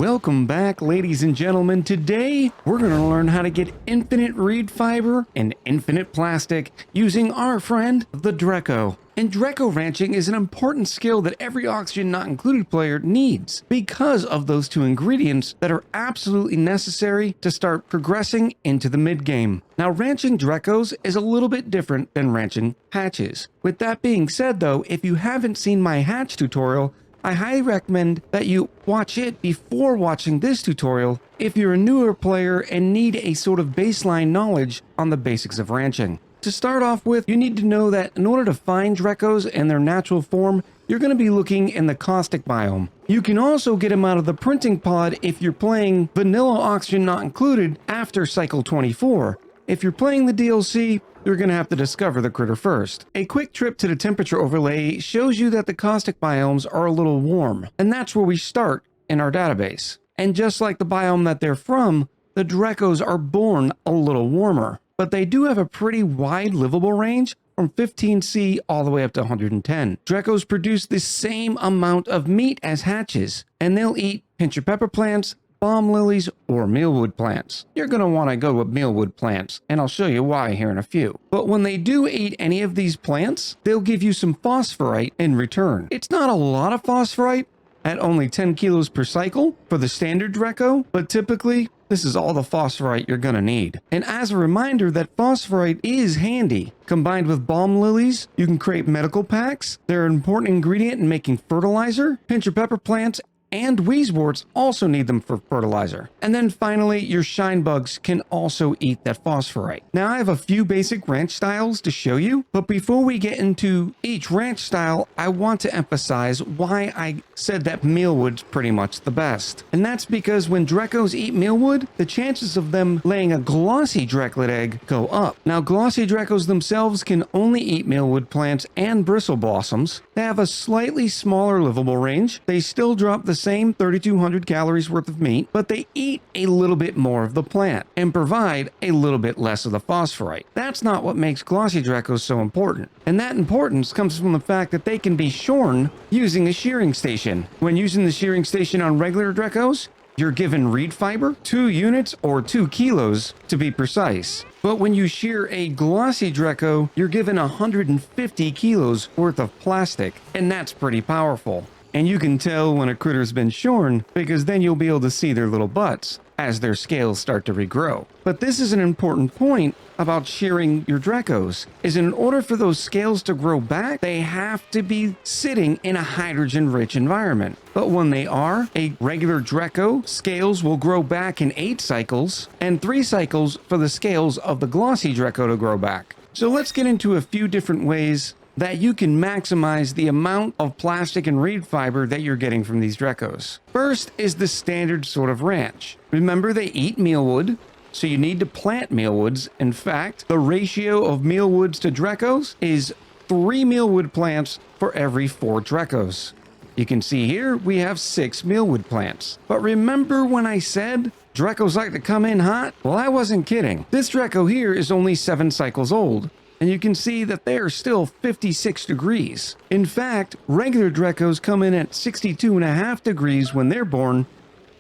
Welcome back, ladies and gentlemen. Today, we're going to learn how to get infinite reed fiber and infinite plastic using our friend, the Drecko. And Drecko ranching is an important skill that every Oxygen Not Included player needs because of those two ingredients that are absolutely necessary to start progressing into the mid-game. Now, ranching Dreckos is a little bit different than ranching hatches. With that being said though, if you haven't seen my hatch tutorial, I highly recommend that you watch it before watching this tutorial if you're a newer player and need a sort of baseline knowledge on the basics of ranching. To start off with, you need to know that in order to find Dreckos in their natural form, you're going to be looking in the caustic biome. You can also get them out of the printing pod if you're playing vanilla Oxygen Not Included after cycle 24. If you're playing the DLC, you're going to have to discover the critter first. A quick trip to the temperature overlay shows you that the caustic biomes are a little warm, and that's where we start in our database. And just like the biome that they're from, the Dreckos are born a little warmer, but they do have a pretty wide livable range from 15C all the way up to 110. Dreckos produce the same amount of meat as hatches, and they'll eat pincher pepper plants, balm lilies, or mealwood plants. You're going to want to go with mealwood plants, and I'll show you why here in a few. But when they do eat any of these plants, they'll give you some phosphorite in return. It's not a lot of phosphorite, at only 10 kilos per cycle for the standard Drecko, but typically, this is all the phosphorite you're going to need. And as a reminder that phosphorite is handy. Combined with balm lilies, you can create medical packs. They're an important ingredient in making fertilizer. Pincher pepper plants and wheezeworts also need them for fertilizer. And then finally, your shine bugs can also eat that phosphorite. Now I have a few basic ranch styles to show you, but before we get into each ranch style, I want to emphasize why I said that mealwood's pretty much the best. And that's because when Dreckos eat mealwood, the chances of them laying a glossy Drecklet egg go up. Now glossy Dreckos themselves can only eat mealwood plants and bristle blossoms. They have a slightly smaller livable range. They still drop the same 3,200 calories worth of meat, but they eat a little bit more of the plant and provide a little bit less of the phosphorite. That's not what makes glossy Dreckos so important. And that importance comes from the fact that they can be shorn using a shearing station. When using the shearing station on regular Dreckos, you're given reed fiber, 2 units or 2 kilos to be precise. But when you shear a glossy Drecko, you're given 150 kilos worth of plastic, and that's pretty powerful. And you can tell when a critter's been shorn because then you'll be able to see their little butts as their scales start to regrow. But this is an important point about shearing your Dreckos, is in order for those scales to grow back, they have to be sitting in a hydrogen-rich environment. But when they are, a regular Drecko, scales will grow back in 8 cycles, and 3 cycles for the scales of the glossy Drecko to grow back. So let's get into a few different ways that you can maximize the amount of plastic and reed fiber that you're getting from these Dreckos. First is the standard sort of ranch. Remember, they eat mealwood, so you need to plant mealwoods. In fact, the ratio of mealwoods to Dreckos is 3 mealwood plants for every 4 Dreckos. You can see here we have 6 mealwood plants. But remember when I said Dreckos like to come in hot? Well, I wasn't kidding. This Drecko here is only 7 cycles old, and you can see that they are still 56 degrees. In fact, regular Dreckos come in at 62.5 degrees when they're born,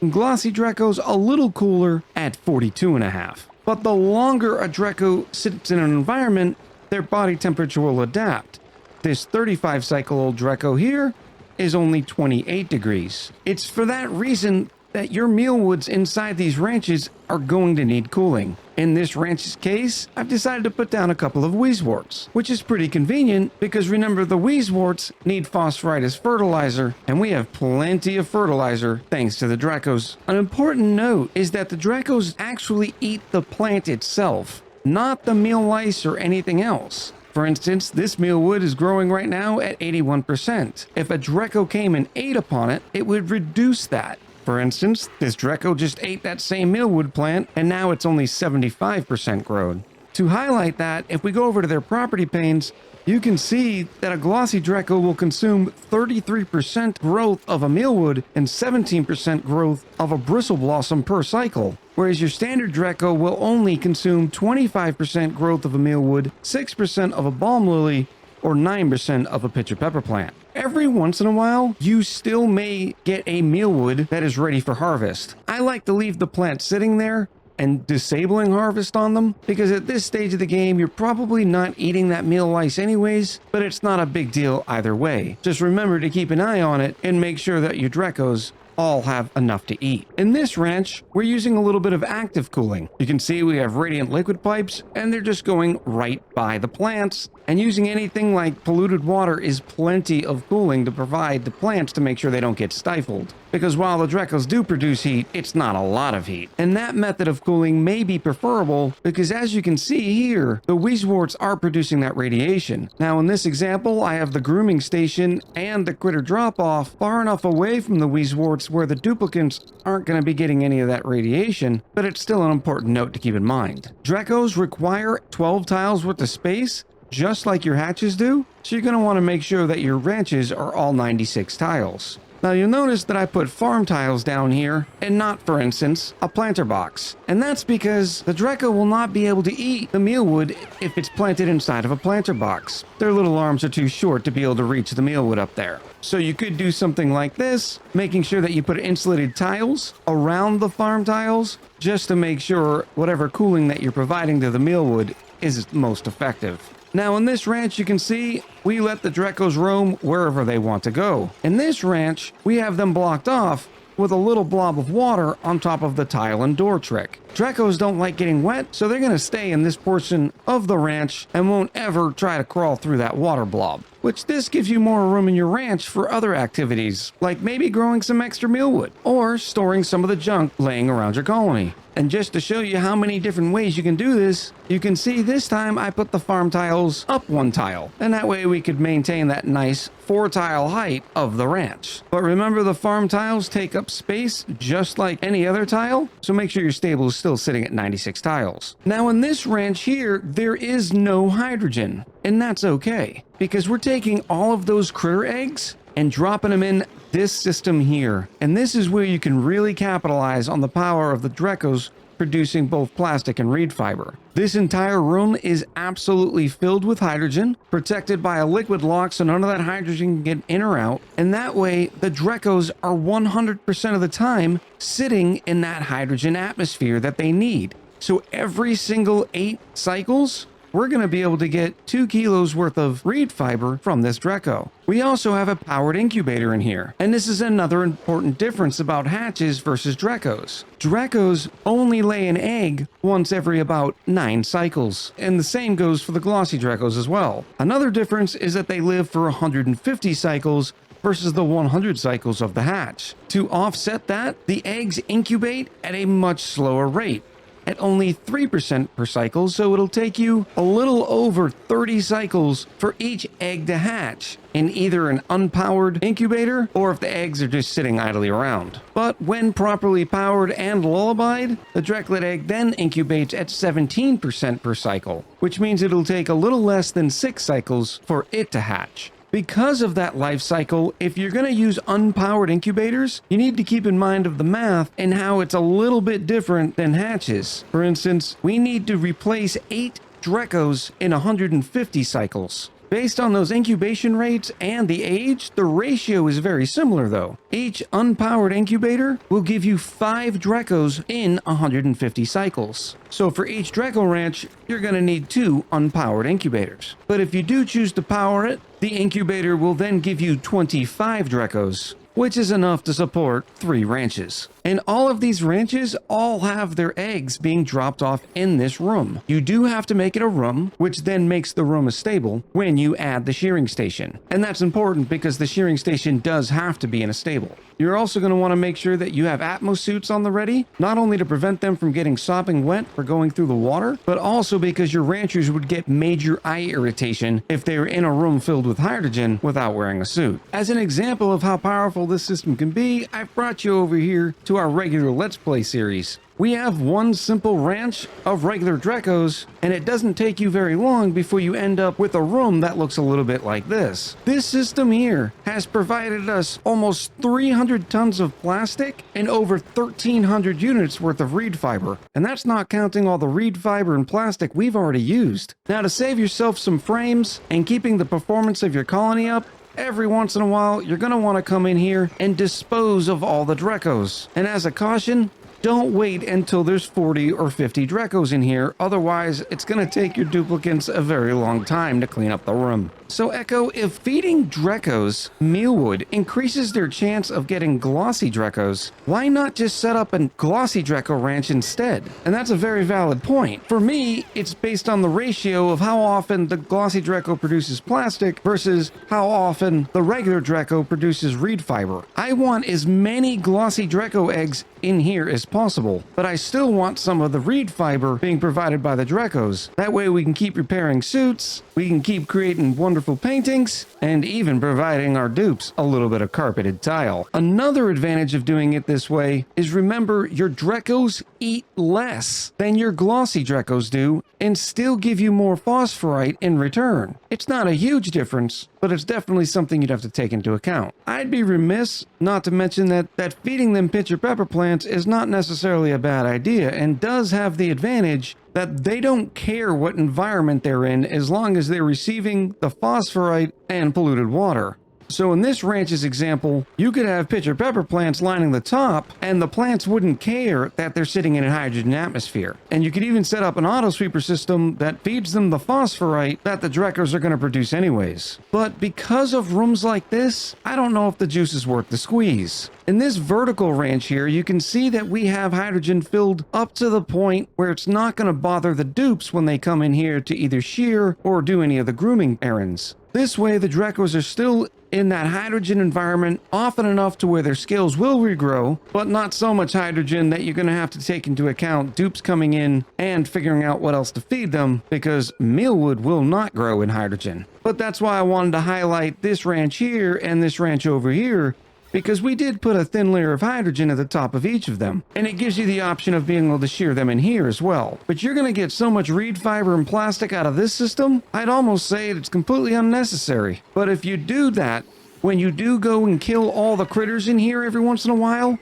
and glossy Dreckos a little cooler at 42.5. But the longer a Drecko sits in an environment, their body temperature will adapt. This 35 cycle old Drecko here is only 28 degrees. It's for that reason that your mealwoods inside these ranches are going to need cooling. In this ranch's case, I've decided to put down a couple of wheezeworts, which is pretty convenient because remember the wheezeworts need phosphorite as fertilizer, and we have plenty of fertilizer thanks to the Dreckos. An important note is that the Dreckos actually eat the plant itself, not the meal lice or anything else. For instance, this mealwood is growing right now at 81%. If a Drecko came and ate upon it, it would reduce that. For instance, this Drecko just ate that same mealwood plant, and now it's only 75% grown. To highlight that, if we go over to their property panes, you can see that a glossy Drecko will consume 33% growth of a mealwood and 17% growth of a bristle blossom per cycle, whereas your standard Drecko will only consume 25% growth of a mealwood, 6% of a balm lily, or 9% of a pitcher pepper plant. Every once in a while, you still may get a mealwood that is ready for harvest. I like to leave the plant sitting there and disabling harvest on them, because at this stage of the game, you're probably not eating that meal lice anyways, but it's not a big deal either way. Just remember to keep an eye on it and make sure that your Dreckos all have enough to eat. In this ranch, we're using a little bit of active cooling. You can see we have radiant liquid pipes, and they're just going right by the plants. And using anything like polluted water is plenty of cooling to provide the plants to make sure they don't get stifled. Because while the Dreckos do produce heat, it's not a lot of heat. And that method of cooling may be preferable because, as you can see here, the Weezeworts are producing that radiation. Now in this example, I have the grooming station and the critter drop-off far enough away from the Weezeworts where the duplicates aren't going to be getting any of that radiation, but it's still an important note to keep in mind. Dreckos require 12 tiles worth of space, just like your hatches do, so you're going to want to make sure that your ranches are all 96 tiles. Now you'll notice that I put farm tiles down here and not, for instance, a planter box. And that's because the Drecko will not be able to eat the mealwood if it's planted inside of a planter box. Their little arms are too short to be able to reach the mealwood up there. So you could do something like this, making sure that you put insulated tiles around the farm tiles, just to make sure whatever cooling that you're providing to the mealwood is most effective. Now in this ranch, you can see we let the Dreckos roam wherever they want to go. In this ranch, we have them blocked off with a little blob of water on top of the tile and door trick. Dreckos don't like getting wet, so they're going to stay in this portion of the ranch and won't ever try to crawl through that water blob. Which this gives you more room in your ranch for other activities, like maybe growing some extra mealwood, or storing some of the junk laying around your colony. And just to show you how many different ways you can do this, you can see this time I put the farm tiles up one tile, and that way we could maintain that nice 4-tile height of the ranch. But remember, the farm tiles take up space just like any other tile, so make sure your stable is still sitting at 96 tiles. Now in this ranch here, there is no hydrogen, and that's okay, because we're taking all of those critter eggs and dropping them in this system here. And this is where you can really capitalize on the power of the Dreckos producing both plastic and reed fiber. This entire room is absolutely filled with hydrogen, protected by a liquid lock so none of that hydrogen can get in or out. And that way, the Dreckos are 100% of the time sitting in that hydrogen atmosphere that they need. So every single 8 cycles, we're going to be able to get 2 kilos worth of reed fiber from this Drecko. We also have a powered incubator in here, and this is another important difference about hatches versus Dreckos. Dreckos only lay an egg once every about 9 cycles, and the same goes for the glossy Dreckos as well. Another difference is that they live for 150 cycles versus the 100 cycles of the hatch. To offset that, the eggs incubate at a much slower rate, at only 3% per cycle, so it'll take you a little over 30 cycles for each egg to hatch in either an unpowered incubator or if the eggs are just sitting idly around. But when properly powered and lullabied, the Drecklet egg then incubates at 17% per cycle, which means it'll take a little less than 6 cycles for it to hatch. Because of that life cycle, if you're going to use unpowered incubators, you need to keep in mind of the math and how it's a little bit different than hatches. For instance, we need to replace 8 Dreckos in 150 cycles. Based on those incubation rates and the age, the ratio is very similar though. Each unpowered incubator will give you 5 Dreckos in 150 cycles. So for each Drecko ranch, you're going to need 2 unpowered incubators. But if you do choose to power it, the incubator will then give you 25 Dreckos, which is enough to support 3 ranches. And all of these ranches all have their eggs being dropped off in this room. You do have to make it a room, which then makes the room a stable when you add the shearing station. And that's important because the shearing station does have to be in a stable. You're also going to want to make sure that you have Atmos suits on the ready, not only to prevent them from getting sopping wet for going through the water, but also because your ranchers would get major eye irritation if they were in a room filled with hydrogen without wearing a suit. As an example of how powerful this system can be, I've brought you over here to our regular Let's Play series, we have one simple ranch of regular Dreckos, and it doesn't take you very long before you end up with a room that looks a little bit like this. This system here has provided us almost 300 tons of plastic and over 1,300 units worth of reed fiber, and that's not counting all the reed fiber and plastic we've already used. Now, to save yourself some frames and keeping the performance of your colony up, every once in a while, you're going to want to come in here and dispose of all the Dreckos. And as a caution, don't wait until there's 40 or 50 Dreckos in here, otherwise it's going to take your duplicants a very long time to clean up the room. So Echo, if feeding Dreckos mealwood increases their chance of getting glossy Dreckos, why not just set up a glossy Drecko ranch instead? And that's a very valid point. For me, it's based on the ratio of how often the glossy Drecko produces plastic versus how often the regular Drecko produces reed fiber. I want as many glossy Drecko eggs in here as possible, but I still want some of the reed fiber being provided by the Dreckos. That way we can keep repairing suits, we can keep creating wonderful paintings, and even providing our dupes a little bit of carpeted tile. Another advantage of doing it this way is, remember, your Dreckos eat less than your glossy Dreckos do and still give you more phosphorite in return. It's not a huge difference, but it's definitely something you'd have to take into account. I'd be remiss not to mention that feeding them pitcher pepper plants is not necessarily a bad idea and does have the advantage that they don't care what environment they're in as long as they're receiving the phosphorite and polluted water. So in this ranch's example, you could have pitcher pepper plants lining the top, and the plants wouldn't care that they're sitting in a hydrogen atmosphere. And you could even set up an auto sweeper system that feeds them the phosphorite that the Dreckos are going to produce anyways. But because of rooms like this, I don't know if the juice is worth the squeeze. In this vertical ranch here, you can see that we have hydrogen filled up to the point where it's not going to bother the dupes when they come in here to either shear or do any of the grooming errands. This way, the Dreckos are still in that hydrogen environment often enough to where their scales will regrow, but not so much hydrogen that you're going to have to take into account dupes coming in and figuring out what else to feed them, because mealwood will not grow in hydrogen. But that's why I wanted to highlight this ranch here and this ranch over here, because we did put a thin layer of hydrogen at the top of each of them, and it gives you the option of being able to shear them in here as well. But you're going to get so much reed fiber and plastic out of this system, I'd almost say it's completely unnecessary. But if you do that, when you do go and kill all the critters in here every once in a while,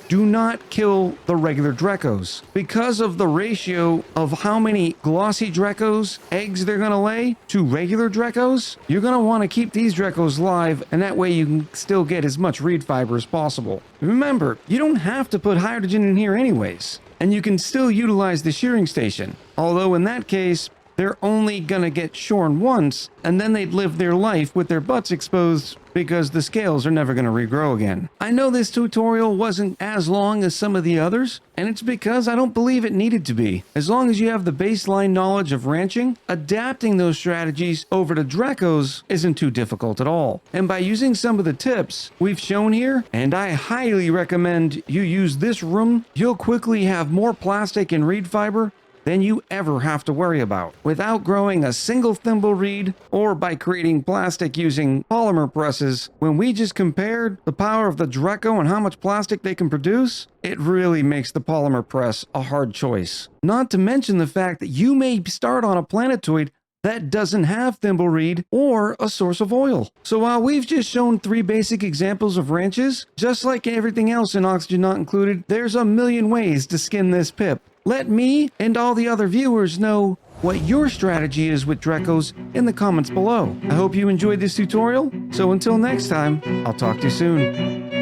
do not kill the regular Dreckos. Because of the ratio of how many glossy Dreckos eggs they're going to lay to regular Dreckos, you're going to want to keep these Dreckos live, and that way you can still get as much reed fiber as possible. Remember, you don't have to put hydrogen in here anyways, and you can still utilize the shearing station. Although in that case, they're only going to get shorn once, and then they'd live their life with their butts exposed because the scales are never going to regrow again. I know this tutorial wasn't as long as some of the others, and it's because I don't believe it needed to be. As long as you have the baseline knowledge of ranching, adapting those strategies over to Dreckos isn't too difficult at all. And by using some of the tips we've shown here, and I highly recommend you use this room, you'll quickly have more plastic and reed fiber than you ever have to worry about, without growing a single thimble reed or by creating plastic using polymer presses. When we just compared the power of the Drecko and how much plastic they can produce, it really makes the polymer press a hard choice. Not to mention the fact that you may start on a planetoid that doesn't have thimble reed or a source of oil. So while we've just shown 3 basic examples of ranches, just like everything else in Oxygen Not Included, there's a million ways to skin this pip. Let me and all the other viewers know what your strategy is with Dreckos in the comments below. I hope you enjoyed this tutorial, so until next time, I'll talk to you soon.